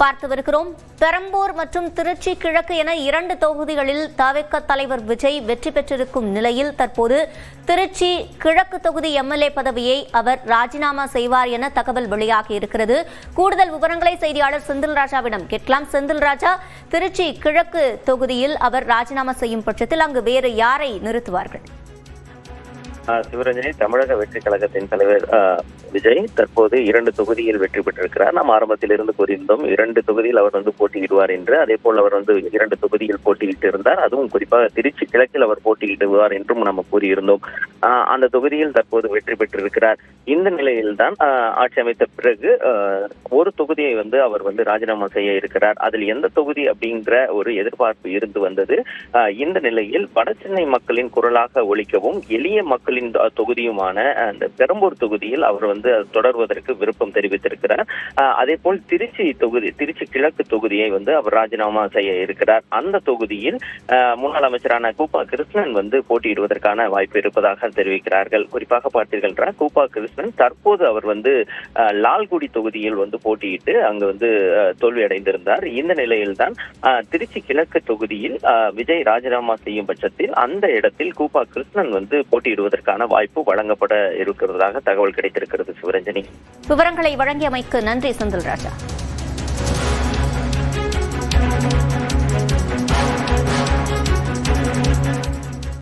பார்த்து வருகிறோம். பெரம்பூர் மற்றும் திருச்சி கிழக்கு என 2 தொகுதிகளில் தவிக தலைவர் விஜய் வெற்றி பெற்றிருக்கும் நிலையில் தற்போது திருச்சி கிழக்கு தொகுதி எம்எல்ஏ பதவியை அவர் ராஜினாமா செய்வார் என தகவல் வெளியாகி இருக்கிறது. கூடுதல் விவரங்களை செய்தியாளர் செந்தில் ராஜாவிடம் கேட்கலாம். செந்தில் ராஜா, திருச்சி கிழக்கு தொகுதியில் அவர் ராஜினாமா செய்யும் பட்சத்தில் அங்கு வேறு யாரை நிறுத்துவார்கள்? சிவரஞ்சனி, தமிழக வெற்றி கழகத்தின் தலைவர் விஜய் தற்போது 2 தொகுதியில் வெற்றி பெற்றிருக்கிறார். நாம் ஆரம்பத்தில் இருந்து கூறியிருந்தோம் 2 தொகுதியில் அவர் போட்டியிடுவார் என்று. அதே போல் அவர் 2 தொகுதியில் போட்டியிட்டு இருந்தார். அதுவும் குறிப்பாக திருச்சி கிழக்கில் அவர் போட்டியிடுவார் என்றும் நாம் கூறியிருந்தோம். அந்த தொகுதியில் தற்போது வெற்றி பெற்றிருக்கிறார். இந்த நிலையில்தான் ஆட்சி அமைத்த பிறகு ஒரு தொகுதியை அவர் ராஜினாமா செய்ய இருக்கிறார். அதில் எந்த தொகுதி அப்படிங்கிற ஒரு எதிர்பார்ப்பு இருந்து வந்தது. இந்த நிலையில் வடசென்னை மக்களின் குரலாக ஒலிக்கவும் எளிய மக்களின் தொகுதியுமான அந்த பெரம்பூர் தொகுதியில் அவர் தொடர்வதற்கு விருப்பம் தெரிவித்திருக்கிறார். அதே போல் திருச்சி கிழக்கு தொகுதியை அவர் ராஜினாமா செய்ய இருக்கிறார். அந்த தொகுதியில் முன்னாள் அமைச்சரான கூப்பா கிருஷ்ணன் போட்டியிடுவதற்கான வாய்ப்பு இருப்பதாக தெரிவிக்கிறார்கள். குறிப்பாக பார்த்தீர்கள் கூப்பா கிருஷ்ணன் தற்போது அவர் லால்குடி தொகுதியில் போட்டியிட்டு அங்கு தோல்வி அடைந்திருந்தார். இந்த நிலையில்தான் திருச்சி கிழக்கு தொகுதியில் விஜய் ராஜினாமா செய்யும் பட்சத்தில் அந்த இடத்தில் கூப்பா கிருஷ்ணன் போட்டியிடுவதற்கான வாய்ப்பு வழங்கப்பட இருக்கிறதாக தகவல் கிடைத்திருக்கிறது. சிவரஞ்சனி, விவரங்களை வழங்கியமைக்கு நன்றி செந்தில் ராஜா.